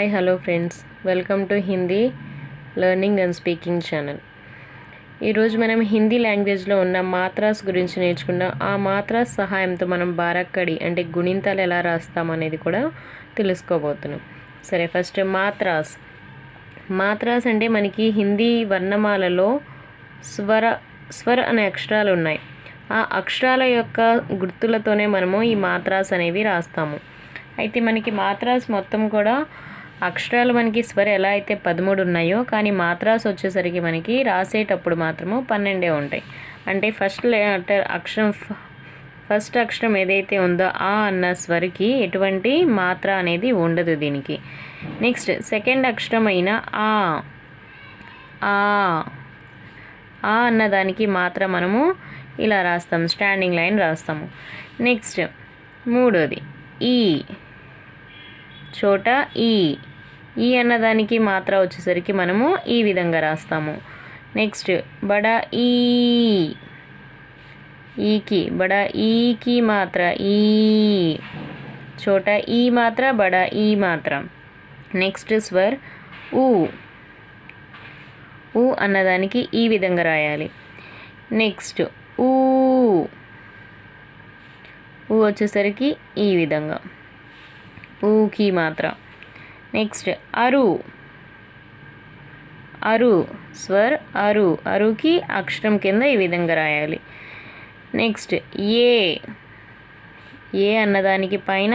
Hi hello friends, welcome to Hindi learning and speaking channel. ఈరోజు మనం హిందీ లాంగ్వేజ్లో ఉన్న మాత్రాస్ గురించి నేర్చుకుందాం. ఆ మాత్రాస్ సహాయంతో మనం బారక్కడి అంటే గుణింతాలు ఎలా రాస్తామనేది కూడా తెలుసుకోబోతున్నాం. సరే, ఫస్ట్ మాత్రాస్ అంటే మనకి హిందీ వర్ణమాలలో స్వర అనే అక్షరాలు ఉన్నాయి. ఆ అక్షరాల యొక్క గుర్తులతోనే మనము ఈ మాత్రాస్ అనేవి రాస్తాము. అయితే మనకి మాత్రాస్ మొత్తం కూడా అక్షరాలు మనకి స్వర ఎలా అయితే 13 ఉన్నాయో, కానీ మాత్రాస్ వచ్చేసరికి మనకి రాసేటప్పుడు మాత్రము 12 ఉంటాయి. అంటే ఫస్ట్ అక్షరం ఏదైతే ఉందో ఆ అన్న స్వరికి ఎటువంటి మాత్ర అనేది ఉండదు దీనికి. నెక్స్ట్ సెకండ్ అక్షరం అయిన ఆ అన్నదానికి మాత్రం మనము ఇలా రాస్తాము, స్టాండింగ్ లైన్ రాస్తాము. నెక్స్ట్ మూడోది ఈ చోట ఈ అన్నదానికి మాత్ర వచ్చేసరికి మనము ఈ విధంగా రాస్తాము. నెక్స్ట్ బడా ఈకి మాత్ర ఈ చోట ఈ మాత్ర, బడా ఈ మాత్ర. నెక్స్ట్ స్వర్ ఊ అన్నదానికి ఈ విధంగా రాయాలి. నెక్స్ట్ ఊ వచ్చేసరికి ఈ విధంగా ఊకి మాత్ర. నెక్స్ట్ అరు స్వర్ అరుకి అక్షరం కింద ఈ విధంగా రాయాలి. నెక్స్ట్ ఏ అన్నదానికి పైన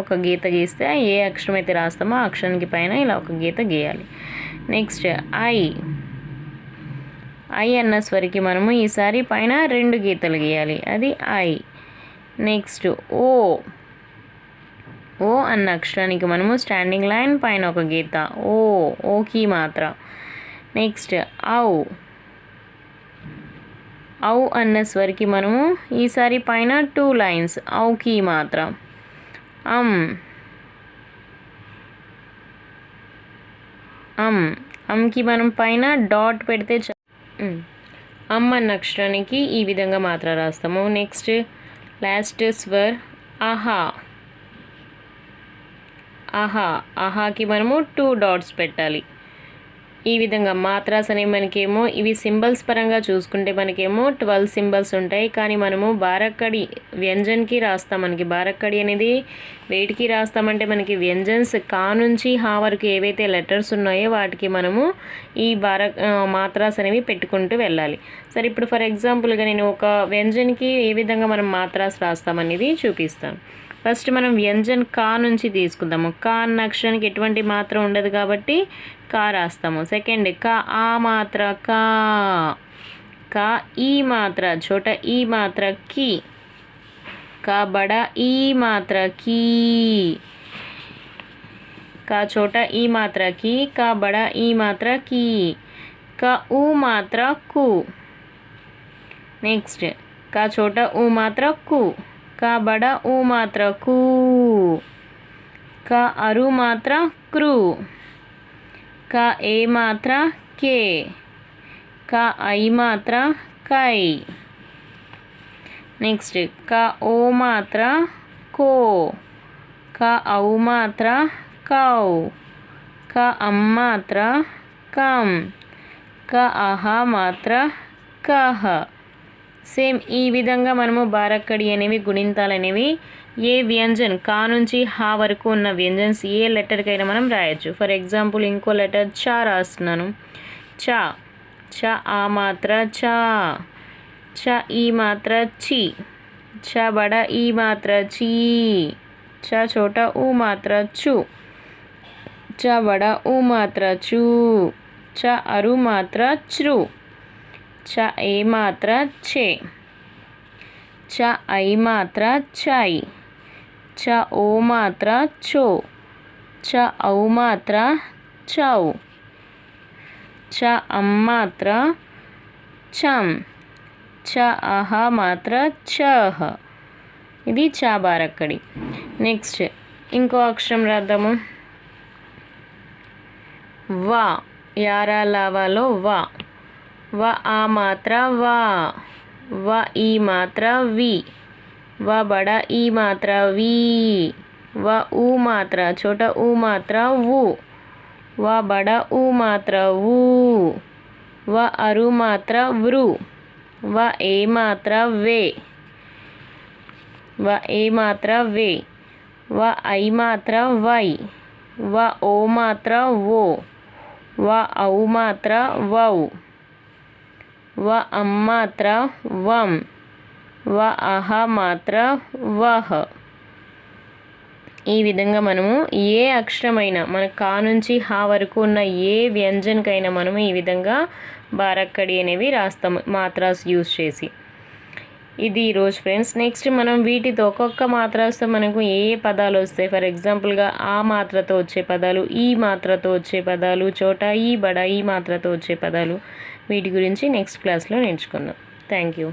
ఒక గీత గీస్తే ఏ అక్షరం అయితే రాస్తామో ఆ అక్షరానికి పైన ఇలా ఒక గీత గీయాలి. నెక్స్ట్ ఐ అన్న స్వరికి మనము ఈసారి పైన 2 గీతలు గీయాలి, అది ఐ. నెక్స్ట్ ఓ అన్న అక్షరానికి మనము స్టాండింగ్ లైన్ పైన ఒక గీత, ఓకి మాత్ర. నెక్స్ట్ ఔ అన్న స్వరికి మనము ఈసారి పైన 2 లైన్స్, ఔకి మాత్ర. అంకి మనం పైన డాట్ పెడితే అమ్ అన్న అక్షరానికి ఈ విధంగా మాత్ర రాస్తాము. నెక్స్ట్ లాస్ట్ స్వర్ ఆహాకి మనము 2 డాట్స్ పెట్టాలి. ఈ విధంగా మాత్రాస్ అనేవి మనకేమో ఇవి సింబల్స్ పరంగా చూసుకుంటే మనకేమో 12 సింబల్స్ ఉంటాయి. కానీ మనము బారక్కడి వ్యంజన్కి రాస్తాం. మనకి బారక్కడి అనేది వేటికి రాస్తామంటే మనకి వ్యంజన్స్ కా నుంచి హా వరకు ఏవైతే లెటర్స్ ఉన్నాయో వాటికి మనము ఈ మాత్రాస్ అనేవి పెట్టుకుంటూ వెళ్ళాలి. సరే, ఇప్పుడు ఫర్ ఎగ్జాంపుల్గా నేను ఒక వ్యంజన్కి ఏ విధంగా మనం మాత్రాస్ రాస్తామనేది చూపిస్తాను. ఫస్ట్ మనం వ్యంజన్ కా నుంచి తీసుకుందాము. కా అన్న అక్షరానికి ఎటువంటి మాత్ర ఉండదు కాబట్టి కా రాస్తాము. సెకండ్ ఆ మాత్ర కా ఈ మాత్ర చోట ఈ మాత్ర కి. కా బడా ఈ మాత్ర కీ, కా చోట ఈ మాత్ర కి, కా బడా ఈ మాత్ర కీ. కా ఊ మాత్ర కు. నెక్స్ట్ కా చోట ఊ మాత్ర కు, కా బడా ఊ మాత్ర కూ. కా అరు మాత్ర క్రూ, కా ఏ మాత్ర కే, కా ఐ మాత్ర కై. నెక్స్ట్ కా ఓ మాత్ర కో, కా ఔ మాత్ర కౌ, కా అమ్ మాత్ర కమ్, కా ఆహా మాత్ర కహ. సేమ్ ఈ విధంగా మనము బారక్కడి అనేవి గుణింతాలు అనేవి ఏ వ్యంజన్ కా నుంచి హా వరకు ఉన్న వ్యంజన్స్ ఏ లెటర్కైనా మనం రాయొచ్చు. ఫర్ ఎగ్జాంపుల్ ఇంకో లెటర్ చా రాస్తున్నాను. చ ఆ మాత్ర చ ఈ మాత్ర చి, చ బడా ఈ మాత్ర చీ, చ చోట ఊ మాత్ర చు, చ బడా ఊ మాత్ర చూ, చ అరు మాత్ర చ్రు, చ ఏ మాత్ర ఛే, చ ఐ మాత్ర చై, చ ఓ మాత్ర చో, చ ఔ మాత్ర చౌ, చ అమ్ మాత్ర చం, చ అహ మాత్ర చహ. ఇది చా బారక్కడి. నెక్స్ట్ ఇంకో అక్షరం రాద్దాము. వా యారా లావాలో వ ఆ మాత్ర వ ఈ మాత్ర వి, వ బడా ఈ మాత్ర వి, వ ఊ మాత్ర చోట ఊ మాత్ర వు, వ బడ ఉ మాత్ర ఊ, వ అరు మాత్ర వృ, వ ఏ మాత్ర వే, వ ఏ మాత్ర వే, వ ఐ మాత్ర వై, వ ఓ మాత్ర ఓ, వ ఔ మాత్ర వౌ, వ అం మాత్ర వం, వ అహ మాత్ర వహ. ఈ విధంగా మనము ఏ అక్షరమైనా మన కా నుంచి హా వరకు ఉన్న ఏ వ్యంజనకైనా మనము ఈ విధంగా బారక్కడి అనేవి రాస్తాము మాత్రాస్ యూజ్ చేసి. ఇది ఈరోజు ఫ్రెండ్స్. నెక్స్ట్ మనం వీటితో ఒక్కొక్క మాత్రాస్తో మనకు ఏ ఏ పదాలు వస్తాయి, ఫర్ ఎగ్జాంపుల్గా ఆ మాత్రతో వచ్చే పదాలు, ఈ మాత్రతో వచ్చే పదాలు, చోటా ఈ బడా ఈ మాత్రతో వచ్చే పదాలు, వీటి గురించి నెక్స్ట్ క్లాస్లో నేర్చుకుందాం. Thank you.